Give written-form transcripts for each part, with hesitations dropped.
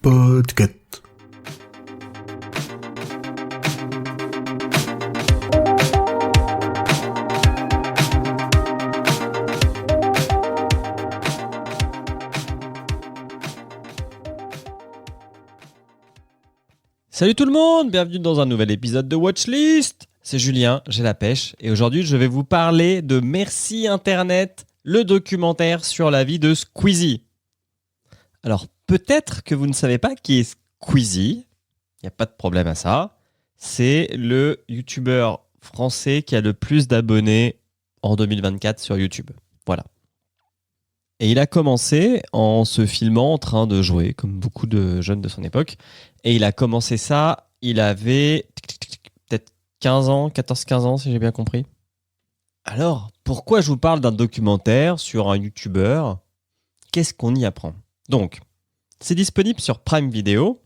Podcast. Salut tout le monde, bienvenue dans un nouvel épisode de Watchlist. C'est Julien, j'ai la pêche et aujourd'hui je vais vous parler de Merci Internet, le documentaire sur la vie de Squeezie. Alors peut-être que vous ne savez pas qui est Squeezie, il n'y a pas de problème à ça. C'est le youtubeur français qui a le plus d'abonnés en 2024 sur YouTube. Voilà. Et il a commencé en se filmant en train de jouer, comme beaucoup de jeunes de son époque. Et il a commencé ça, il avait peut-être 15 ans, 14-15 ans si j'ai bien compris. Alors, pourquoi je vous parle d'un documentaire sur un youtubeur ? Qu'est-ce qu'on y apprend ? Donc, c'est disponible sur Prime Video,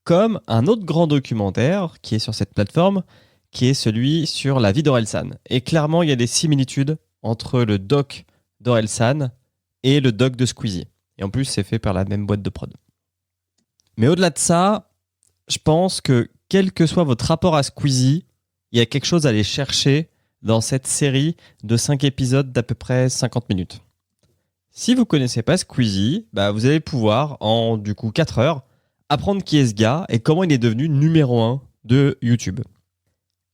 comme un autre grand documentaire qui est sur cette plateforme, qui est celui sur la vie d'Orelsan. Et clairement, il y a des similitudes entre le doc d'Orelsan et le doc de Squeezie. Et en plus, c'est fait par la même boîte de prod. Mais au-delà de ça, je pense que quel que soit votre rapport à Squeezie, il y a quelque chose à aller chercher dans cette série de 5 épisodes d'à peu près 50 minutes. Si vous ne connaissez pas Squeezie, vous allez pouvoir, en du coup 4 heures, apprendre qui est ce gars et comment il est devenu numéro 1 de YouTube.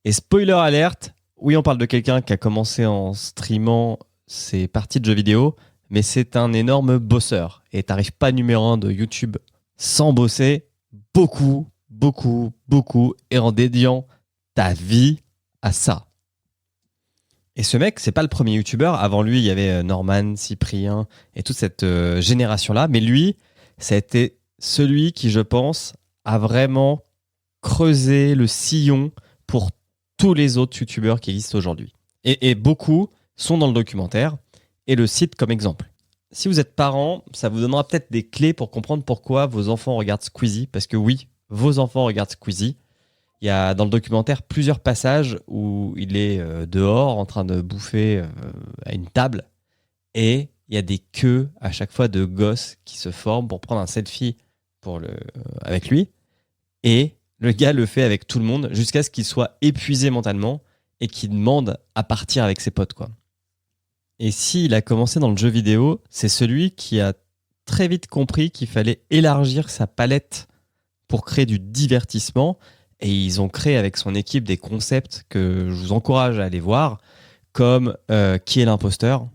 Et spoiler alert, oui, on parle de quelqu'un qui a commencé en streamant ses parties de jeux vidéo, mais c'est un énorme bosseur. Et t'arrives pas numéro 1 de YouTube sans bosser beaucoup, et en dédiant ta vie à ça. Et ce mec, c'est pas le premier youtubeur. Avant lui, il y avait Norman, Cyprien et toute cette génération-là. Mais lui, ça a été celui qui, je pense, a vraiment creusé le sillon pour tous les autres youtubeurs qui existent aujourd'hui. Et beaucoup sont dans le documentaire et le cite comme exemple. Si vous êtes parent, ça vous donnera peut-être des clés pour comprendre pourquoi vos enfants regardent Squeezie. Parce que oui, vos enfants regardent Squeezie. Il y a dans le documentaire plusieurs passages où il est dehors en train de bouffer à une table. Et il y a des queues à chaque fois de gosses qui se forment pour prendre un selfie avec lui. Et le gars le fait avec tout le monde jusqu'à ce qu'il soit épuisé mentalement et qu'il demande à partir avec ses potes, quoi. Et s'il a commencé dans le jeu vidéo, c'est celui qui a très vite compris qu'il fallait élargir sa palette pour créer du divertissement. Et ils ont créé avec son équipe des concepts que je vous encourage à aller voir, comme Qui est l'imposteur,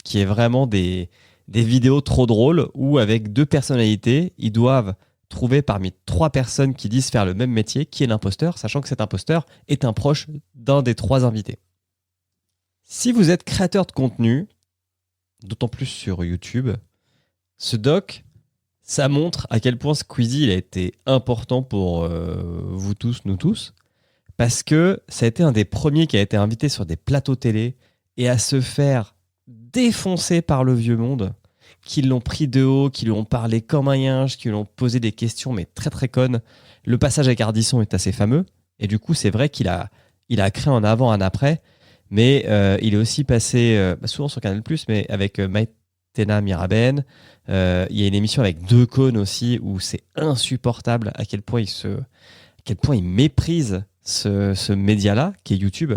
qui est vraiment des vidéos trop drôles où avec 2 personnalités, ils doivent trouver parmi 3 personnes qui disent faire le même métier qui est l'imposteur, sachant que cet imposteur est un proche d'un des 3 invités. Si vous êtes créateur de contenu, d'autant plus sur YouTube, ce doc, ça montre à quel point Squeezie il a été important pour vous tous, nous tous, parce que ça a été un des premiers qui a été invité sur des plateaux télé et à se faire défoncer par le vieux monde, qui l'ont pris de haut, qui lui ont parlé comme un yinche, qui lui ont posé des questions mais très très connes. Le passage avec Ardisson est assez fameux et du coup c'est vrai qu'il a créé un avant, un après. Mais il est aussi passé, souvent sur Canal+, mais avec Maïtena Miraben. Il y a une émission avec Decaune aussi, où c'est insupportable à quel point il méprise ce média-là, qui est YouTube.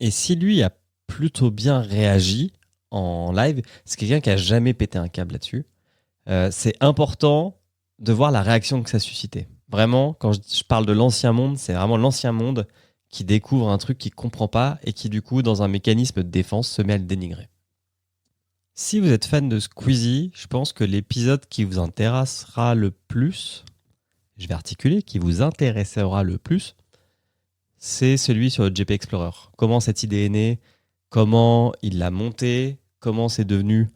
Et si lui a plutôt bien réagi en live, c'est quelqu'un qui a jamais pété un câble là-dessus. C'est important de voir la réaction que ça suscitait. Vraiment, quand je parle de l'ancien monde, c'est vraiment l'ancien monde qui découvre un truc qu'il ne comprend pas et qui, du coup, dans un mécanisme de défense, se met à le dénigrer. Si vous êtes fan de Squeezie, je pense que l'épisode qui vous intéressera le plus, je vais articuler, qui vous intéressera le plus, c'est celui sur le GP Explorer. Comment cette idée est née, comment il l'a montée, comment c'est devenu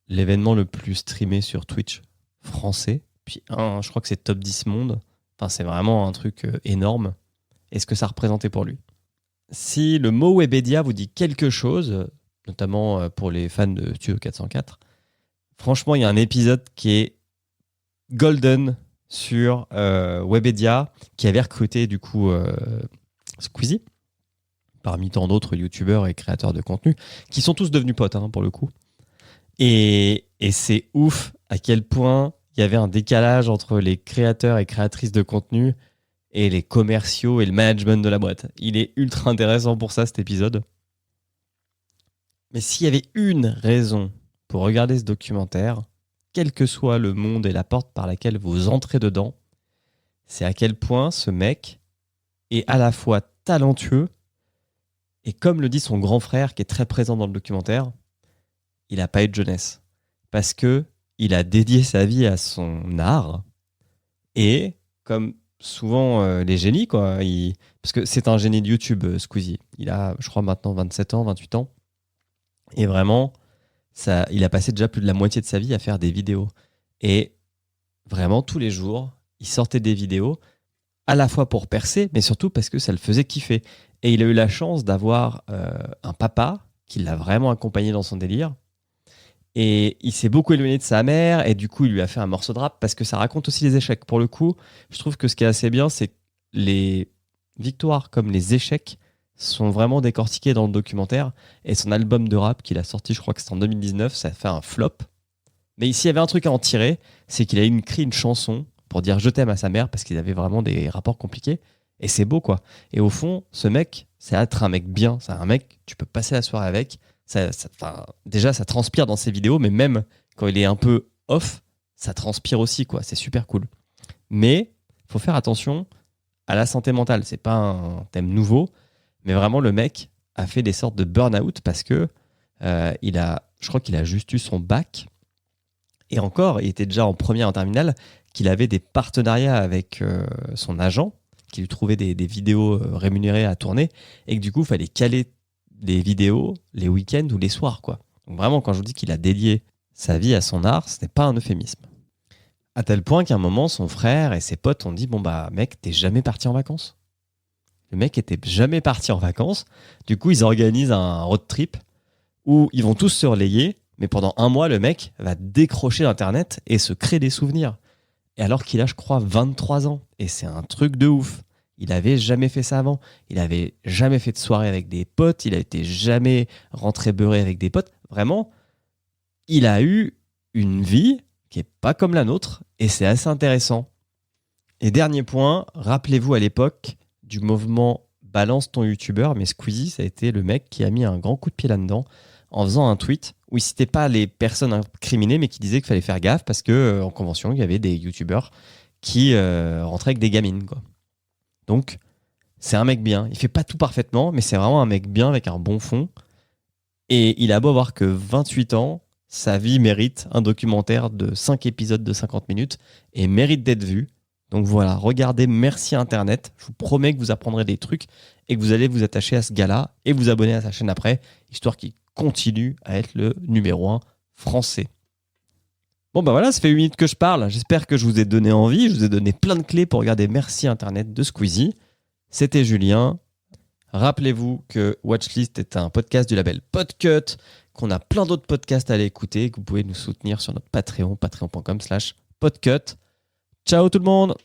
l'événement le plus streamé sur Twitch français. Puis je crois que c'est top 10 monde. Enfin, c'est vraiment un truc énorme. Et ce que ça représentait pour lui. Si le mot Webedia vous dit quelque chose, notamment pour les fans de Studio 404, franchement, il y a un épisode qui est golden sur Webedia, qui avait recruté du coup Squeezie, parmi tant d'autres youtubeurs et créateurs de contenu, qui sont tous devenus potes pour le coup. Et c'est ouf à quel point il y avait un décalage entre les créateurs et créatrices de contenu et les commerciaux et le management de la boîte. Il est ultra intéressant pour ça, cet épisode. Mais s'il y avait une raison pour regarder ce documentaire, quel que soit le monde et la porte par laquelle vous entrez dedans, c'est à quel point ce mec est à la fois talentueux et, comme le dit son grand frère qui est très présent dans le documentaire, il n'a pas eu de jeunesse. Parce que il a dédié sa vie à son art et, comme souvent les génies, quoi, parce que c'est un génie de YouTube, Squeezie. Il a, je crois, maintenant 27 ans, 28 ans. Et vraiment, il a passé déjà plus de la moitié de sa vie à faire des vidéos. Et vraiment, tous les jours, il sortait des vidéos, à la fois pour percer, mais surtout parce que ça le faisait kiffer. Et il a eu la chance d'avoir un papa qui l'a vraiment accompagné dans son délire. Et il s'est beaucoup éloigné de sa mère, et du coup, il lui a fait un morceau de rap, parce que ça raconte aussi les échecs. Pour le coup, je trouve que ce qui est assez bien, c'est que les victoires comme les échecs sont vraiment décortiqués dans le documentaire. Et son album de rap qu'il a sorti, je crois que c'était en 2019, ça a fait un flop. Mais s'il y avait un truc à en tirer, c'est qu'il a écrit une chanson pour dire je t'aime à sa mère, parce qu'ils avaient vraiment des rapports compliqués. Et c'est beau, quoi. Et au fond, ce mec, c'est être un mec bien. C'est un mec, tu peux passer la soirée avec. Déjà, ça transpire dans ses vidéos, mais même quand il est un peu off, ça transpire aussi, quoi. C'est super cool. Mais il faut faire attention à la santé mentale. C'est pas un thème nouveau, mais vraiment, le mec a fait des sortes de burn-out parce que je crois qu'il a juste eu son bac. Et encore, il était déjà en première, en terminale, qu'il avait des partenariats avec son agent, qui lui trouvait des vidéos rémunérées à tourner, et que du coup, il fallait caler des vidéos les week-ends ou les soirs, quoi. Donc vraiment, quand je vous dis qu'il a dédié sa vie à son art, ce n'est pas un euphémisme. À tel point qu'à un moment, son frère et ses potes ont dit « Bon bah mec, t'es jamais parti en vacances ?» Le mec était jamais parti en vacances. Du coup, ils organisent un road trip où ils vont tous se relayer, mais pendant un mois, le mec va décrocher d'Internet et se créer des souvenirs. Et alors qu'il a, je crois, 23 ans. Et c'est un truc de ouf. Il avait jamais fait ça avant. Il avait jamais fait de soirée avec des potes. Il a été jamais rentré beurré avec des potes. Vraiment, il a eu une vie qui est pas comme la nôtre. Et c'est assez intéressant. Et dernier point, rappelez-vous à l'époque du mouvement Balance ton youtubeur, mais Squeezie, ça a été le mec qui a mis un grand coup de pied là-dedans en faisant un tweet où il citait pas les personnes incriminées, mais qui disait qu'il fallait faire gaffe parce que en convention, il y avait des youtubeurs qui rentraient avec des gamines, quoi. Donc, c'est un mec bien. Il fait pas tout parfaitement, mais c'est vraiment un mec bien avec un bon fond. Et il a beau avoir que 28 ans, sa vie mérite un documentaire de 5 épisodes de 50 minutes et mérite d'être vu. Donc voilà, regardez Merci Internet. Je vous promets que vous apprendrez des trucs et que vous allez vous attacher à ce gars-là et vous abonner à sa chaîne après, histoire qu'il continue à être le numéro 1 français. Bon bah voilà, ça fait 8 minutes que je parle. J'espère que je vous ai donné envie. Je vous ai donné plein de clés pour regarder Merci Internet de Squeezie. C'était Julien. Rappelez-vous que Watchlist est un podcast du label Podcut, qu'on a plein d'autres podcasts à aller écouter, que vous pouvez nous soutenir sur notre Patreon, patreon.com/podcut. Ciao tout le monde!